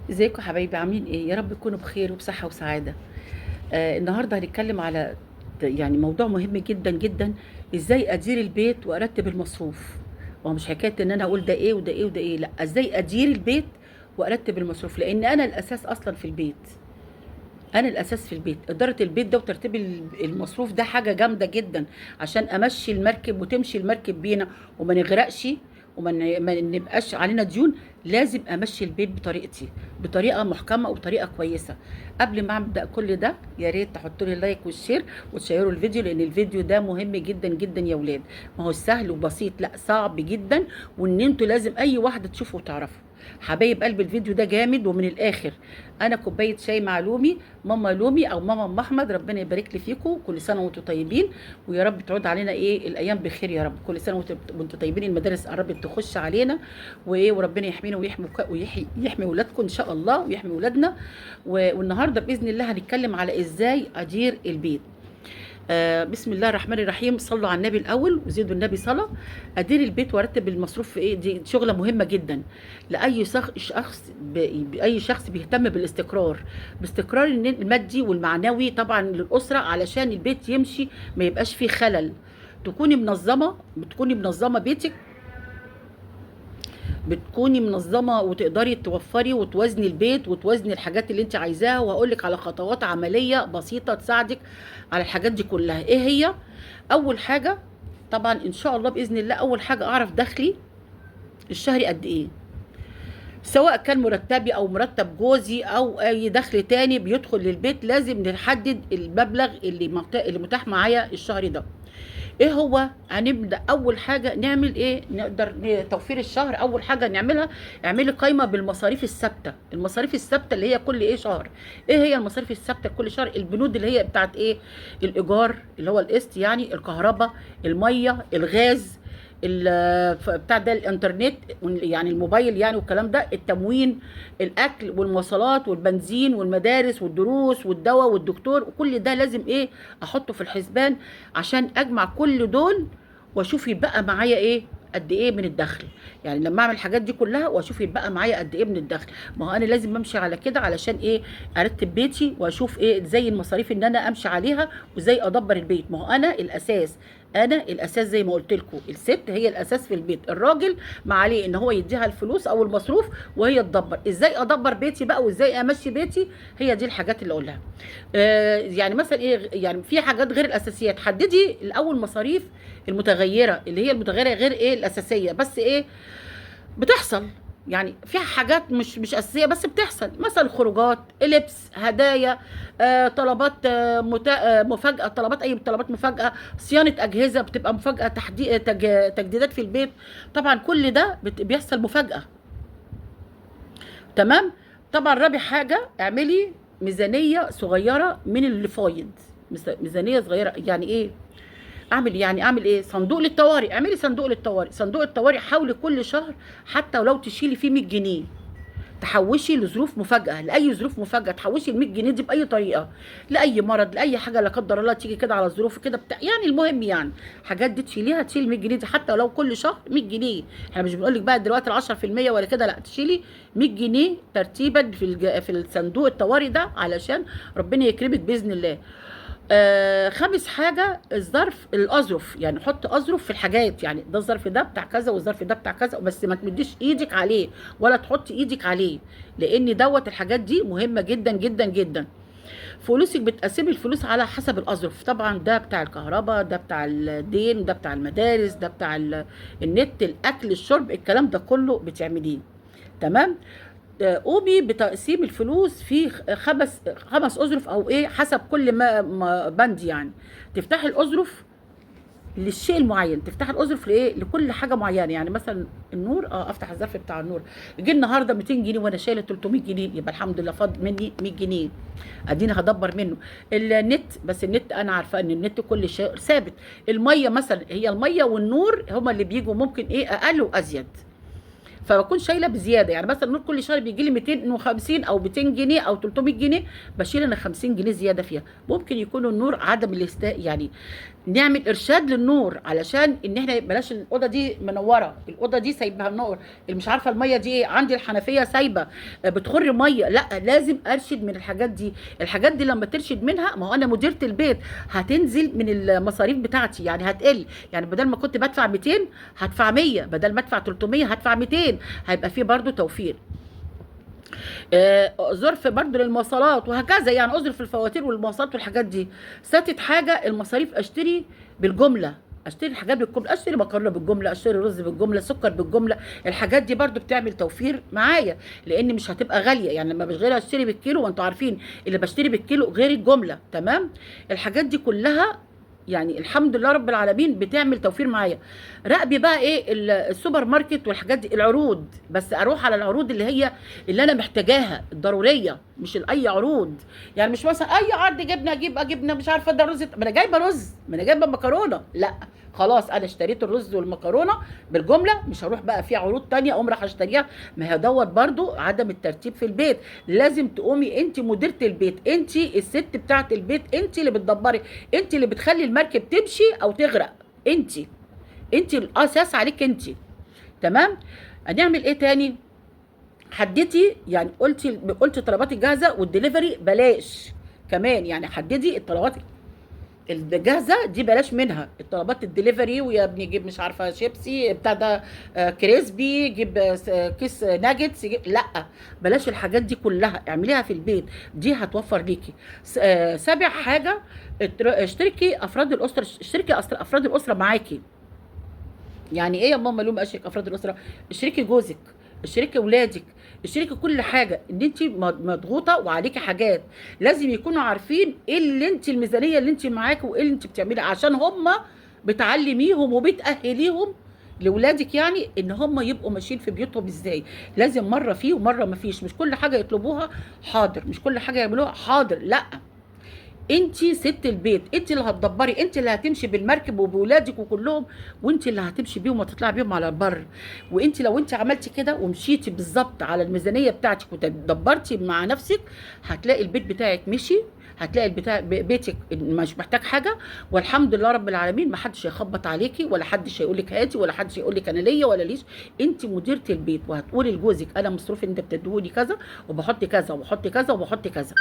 ازيكم يا حبايبي؟ عاملين ايه؟ يا رب تكونوا بخير وبصحة وسعادة. النهارده هنتكلم على يعني موضوع مهم جدا جدا. ازاي ادير البيت وارتب المصروف. هو مش حكاية ان انا اقول ده ايه وده ايه وده ايه، لا، ازاي ادير البيت وارتب المصروف، لان انا الاساس اصلا في البيت. انا الاساس في البيت، اداره البيت ده وترتيب المصروف ده حاجه جامده جدا، عشان امشي المركب وتمشي المركب بينا وما نغرقش ما نبقاش علينا ديون. لازم امشي البيت بطريقتي، بطريقه محكمه وبطريقه كويسه. قبل ما ابدا كل ده، يا ريت تحطوا لي لايك والشير وتشيروا الفيديو، لان الفيديو ده مهم جدا جدا يا ولاد. ما هو سهل وبسيط، لا صعب جدا، وان انتوا لازم اي واحده تشوفوا وتعرفوا. حبايب قلب، الفيديو ده جامد ومن الاخر. انا كوبايه شاي مع لومي، ماما لومي او ماما ام احمد، ربنا يبارك لي فيكم، كل سنه وانتم طيبين. ويا رب تعود علينا ايه الايام بخير يا رب، كل سنه وانتم طيبين. المدارس قربت تخش علينا، وايه، وربنا يحمينا ويحمي ولادكم ان شاء الله ويحمي ولادنا. والنهارده باذن الله هنتكلم على ازاي ادير البيت. بسم الله الرحمن الرحيم، صلوا على النبي الاول وزيدوا النبي صلاه. ادير البيت وارتب المصروف في ايه، دي شغله مهمه جدا لاي اي شخص بيهتم بالاستقرار، باستقرار المادي والمعنوي طبعا للاسره، علشان البيت يمشي ما يبقاش فيه خلل. تكوني منظمه بيتك، بتكوني منظمه وتقدري توفري وتوازني البيت وتوازني الحاجات اللي انت عايزاها. وهقول لك على خطوات عمليه بسيطه تساعدك على الحاجات دي كلها. ايه هي؟ اول حاجه، طبعا ان شاء الله باذن الله، اول حاجه اعرف دخلي الشهري قد ايه، سواء كان مرتبي او مرتب جوزي او اي دخل تاني بيدخل للبيت. لازم نحدد المبلغ اللي متاح معايا الشهري ده. ايه هو؟ هنبدا اول حاجه نعمل ايه، نقدر توفير الشهر. اول حاجه نعملها، اعملي قائمه بالمصاريف الثابته. المصاريف الثابته اللي هي كل ايه شهر. ايه هي المصاريف الثابته كل شهر؟ البنود اللي هي بتاعت ايه، الايجار اللي هو القسط، يعني الكهرباء، الميه، الغاز، بتاع ده، الانترنت يعني الموبايل يعني، والكلام ده، التموين، الاكل والمواصلات والبنزين والمدارس والدروس والدواء والدكتور، وكل ده لازم ايه، احطه في الحسبان، عشان اجمع كل دول واشوف يبقى معايا ايه، قد ايه من الدخل. يعني لما اعمل الحاجات دي كلها واشوف يبقى معايا قد ايه من الدخل. ما هو انا لازم امشي على كده، علشان ايه، ارتب بيتي واشوف ايه زي المصاريف ان انا امشي عليها، وازاي ادبر البيت. ما هو انا الاساس زي ما قلت لكم، الست هي الاساس في البيت، الراجل ما عليه ان هو يديها الفلوس او المصروف وهي تدبر. ازاي ادبر بيتي بقى وازاي امشي بيتي، هي دي الحاجات اللي اقولها. يعني مثلا ايه، يعني في حاجات غير الاساسيات. حددي الاول مصاريف المتغيره، اللي هي المتغيره غير ايه الاساسيه، بس ايه بتحصل. يعني في حاجات مش اساسيه بس بتحصل، مثلا خروجات، لبس، هدايا، طلبات، مفاجاه، طلبات، اي طلبات مفاجاه، صيانه اجهزه بتبقى مفاجاه، تجديدات في البيت. طبعا كل ده بيحصل مفاجاه. تمام. طبعا رابع حاجه، اعملي ميزانيه صغيره من اللي فايض. ميزانيه صغيره يعني ايه، اعمل ايه، صندوق للطوارئ. اعملي صندوق للطوارئ. صندوق الطوارئ حاولي كل شهر حتى ولو تشيلي فيه 100 جنيه، تحوشي لظروف مفاجاه، لاي ظروف مفاجاه تحوشي ال 100 جنيه دي باي طريقه، لاي مرض، لاي حاجه لا قدر الله تيجي كده على الظروف كده بتاع، يعني المهم يعني حاجات دي تشيليها، تشيل 100 جنيه دي حتى ولو كل شهر 100 جنيه. احنا مش بنقول لك بقى دلوقتي ال 10% ولا كده، لا، تشيلي 100 جنيه ترتيبا في الصندوق الطوارئ ده، علشان ربنا يكرمك باذن الله. خامس حاجة، الأظرف. يعني حط أظرف في الحاجات، يعني ده الظرف ده بتاع كذا والظرف ده بتاع كذا، بس ما تمديش ايدك عليه ولا تحطي ايدك عليه، لان الحاجات دي مهمة جدا جدا جدا. فلوسك بتقسمي الفلوس على حسب الأظرف. طبعا ده بتاع الكهرباء، ده بتاع الدين، ده بتاع المدارس، ده بتاع النت، الأكل، الشرب، الكلام ده كله بتعمليه. تمام. قومي بتقسيم الفلوس في خمس اظرف او ايه، حسب كل ما بند يعني. تفتحي الاظرف للشيء المعين، تفتحي الاظرف لايه، لكل حاجه معينه. يعني مثلا النور، افتح الظرف بتاع النور، جه النهارده 200 جنيه وانا شايله 300 جنيه، يبقى الحمد لله فاض مني 100 جنيه، اديني هدبر منه. النت، بس النت انا عارفه ان النت كل شيء ثابت. الميه مثلا، هي الميه والنور هما اللي بيجوا ممكن ايه اقل وازيد، فبكون شايله بزياده. يعني مثلا نقول كل شهر بيجي لي 250 او 200 جنيه او 300 جنيه، بشيل انا 50 جنيه زياده فيها. ممكن يكون النور عدم يعني نعمل ارشاد للنور، علشان ان احنا بلاش الاوضه دي منوره، الاوضه دي سايبها النور، اللي مش عارفه الميه دي ايه، عندي الحنفيه سايبه بتخر ميه، لا لازم ارشد من الحاجات دي. الحاجات دي لما ترشد منها، ما هو انا مديره البيت، هتنزل من المصاريف بتاعتي، يعني هتقل. يعني بدل ما كنت بدفع 200 هدفع 100، بدل ما ادفع 300 هدفع 200، هيبقى فيه برضو توفير. ظرف برضو للمواصلات وهكذا، يعني اظرف الفواتير والمواصلات والحاجات دي. ساتت حاجه المصاريف، اشتري بالجمله، اشتري الحاجات بالجمله، اشتري مكرونه بالجمله، اشتري رز بالجمله، سكر بالجمله. الحاجات دي برضو بتعمل توفير معايا، لان مش هتبقى غاليه. يعني لما بشغلها اشتري بالكيلو، وانتوا عارفين اللي بشتري بالكيلو غير الجمله، تمام. الحاجات دي كلها يعني الحمد لله رب العالمين بتعمل توفير معايا. راقبي بقى ايه السوبر ماركت والحاجات دي، العروض، بس اروح على العروض اللي هي اللي انا محتاجاها الضروريه، مش اي عروض. يعني مش مثلا اي عرض جبنه اجيب جبنه، مش عارفه ده رز، ما انا جايبه رز، ما انا جايبه مكرونه، لا خلاص انا اشتريت الرز والمكرونه بالجمله، مش هروح بقى في عروض تانية اقوم راح اشتريها. ما هي دوت برضو عدم الترتيب في البيت. لازم تقومي انت مديره البيت، انت الست بتاعه البيت، انت اللي بتدبري، انت اللي بتخلي المركب تمشي او تغرق. انت الاساس عليك انت، تمام. هنعمل ايه تاني؟ حددي، يعني قلتي طلباتك جاهزه، والدليفري بلاش كمان. يعني حددي الطلبات الجاهزه دي بلاش منها، الطلبات الدليفري، ويا ابني جيب مش عارفه شيبسي بتاع ده، كريسبي، جيب كيس ناجتس، لا بلاش الحاجات دي كلها، اعمليها في البيت، دي هتوفر ليكي. سابع حاجه، اشتركي افراد الاسره، اشتركي افراد الاسره معاكي. يعني ايه يا ماما لوم اشرك افراد الاسره؟ اشركي جوزك، اشركي اولادك، اشركي كل حاجه. ان انت مضغوطه وعليكي حاجات، لازم يكونوا عارفين ايه اللي انت الميزانيه اللي انت معاكي، وايه اللي انت بتعملي، عشان هم بتعلميهم وبتاهليهم لاولادك، يعني ان هم يبقوا ماشيين في بيوتهم ازاي. لازم مره فيه ومره ما فيش، مش كل حاجه يطلبوها حاضر، مش كل حاجه يعملوها حاضر، لا. انتي ست البيت، انتي اللي هتدبري، انتي اللي هتمشي بالمركب وبولادك وكلهم، وانتي اللي هتمشي بيهم وتطلعي بيهم على البر. وانتي لو انتي عملتي كده ومشيتي بالظبط على الميزانيه بتاعتك وتدبرتي مع نفسك، هتلاقي البيت بتاعك مشي، هتلاقي بيتك مش محتاج حاجه. والحمد لله رب العالمين، ما حدش هيخبط عليكي، ولا حدش هيقول لك هاتي، ولا حدش هيقول لك انا ليا ولا ليش. انت مديره البيت، وهتقولي لجوزك انا مصروفي انت بتديهولي كذا، وبحط كذا وبحط كذا وبحط كذا.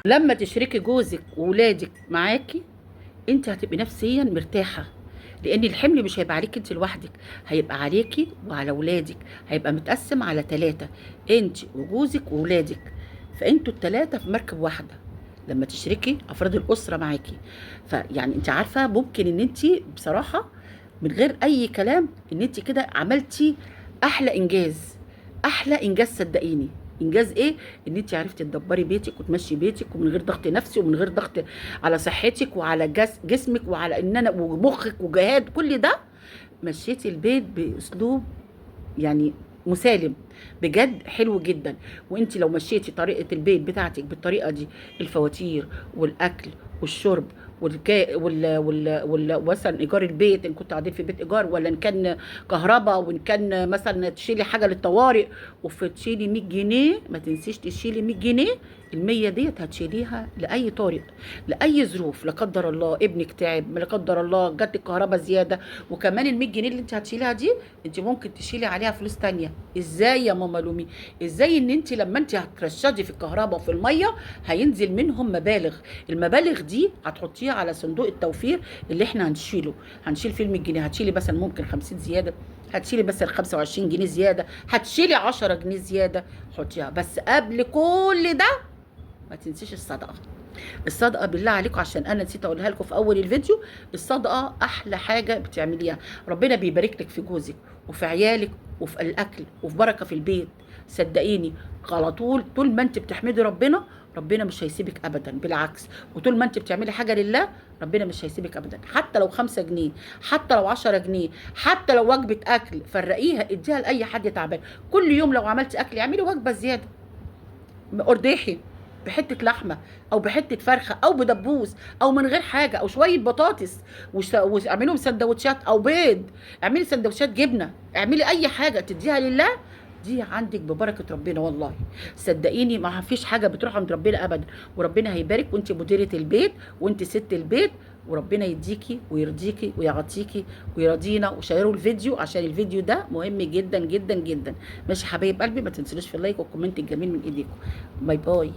لما تشركي جوزك وولادك معاكي، انت هتبقي نفسيا مرتاحه، لان الحمل مش هيبقى عليك انت لوحدك، هيبقى عليكي وعلى ولادك، هيبقى متقسم على 3، انت وجوزك وولادك، فانتوا ال3 في مركب واحده لما تشركي افراد الاسره معاكي. فيعني انت عارفه ممكن ان انت بصراحه من غير اي كلام، ان انت كده عملتي احلى انجاز، احلى انجاز صدقيني. انجاز ايه؟ ان انت عرفتي تدبري بيتك وتمشي بيتك، ومن غير ضغط نفسي، ومن غير ضغط على صحتك وعلى جسمك وعلى ان انا ومخك وجهاد، كل ده مشيتي البيت باسلوب يعني مسالم، بجد حلو جدا. وانت لو مشيتي طريقه البيت بتاعتك بالطريقه دي، الفواتير والاكل والشرب مثلا ايجار البيت، ان كنتوا قاعدين في بيت ايجار، ولا ان كان كهرباء، وان كان مثلا تشيلي حاجه للطوارئ، تشيلي 100 جنيه، ما تنسيش تشيلي 100 جنيه. ال100 ديت هتشيليها لاي طارئ، لاي ظروف، لا قدر الله ابنك تعب، لا قدر الله جت الكهرباء زياده. وكمان ال100 جنيه اللي انت هتشيليها دي، انت ممكن تشيلي عليها فلوس تانية. ازاي يا ماما لومي؟ ازاي؟ ان انت لما انت هترشدي في الكهرباء وفي الميه، هينزل منهم مبالغ، المبالغ دي هتحطيها على صندوق التوفير اللي احنا هنشيل فيه ال100 جنيه، هتشيلي مثلا ممكن 50 زياده، هتشيلي بس ال 25 جنيه زياده، هتشيلي 10 جنيه زياده، حطيها. بس قبل كل ده ما تنسيش الصدقه. الصدقه بالله عليكم، عشان انا نسيت اقولها لكم في اول الفيديو، الصدقه احلى حاجه بتعمليها. ربنا بيبارك لك في جوزك وفي عيالك وفي الاكل وفي بركه في البيت، صدقيني. على طول ما انت بتحمدي ربنا، ربنا مش هيسيبك ابدا، بالعكس. وطول ما انت بتعملي حاجه لله، ربنا مش هيسيبك ابدا. حتى لو 5 جنيه، حتى لو 10 جنيه، حتى لو وجبه اكل، فرقيها اديها لاي حد تعبان. كل يوم لو عملتي اكل، اعملي وجبه زياده، ارداحي. بحته لحمه او بحته فرخه او بدبوس او من غير حاجه او شويه بطاطس، واعملهم سندوتشات او بيض، اعملي سندوتشات جبنه، اعملي اي حاجه تديها لله، دي عندك ببركه ربنا والله. صدقيني ما فيش حاجه بتروح عند ربنا ابدا، وربنا هيبارك وانت مديره البيت وانت ست البيت، وربنا يديكي ويرضيكي ويعطيكي ويرضينا. وشيروا الفيديو عشان الفيديو ده مهم جدا جدا جدا. ماشي حبايب قلبي، ما تنسلوش في اللايك والكومنت الجميل من ايديكم. باي باي.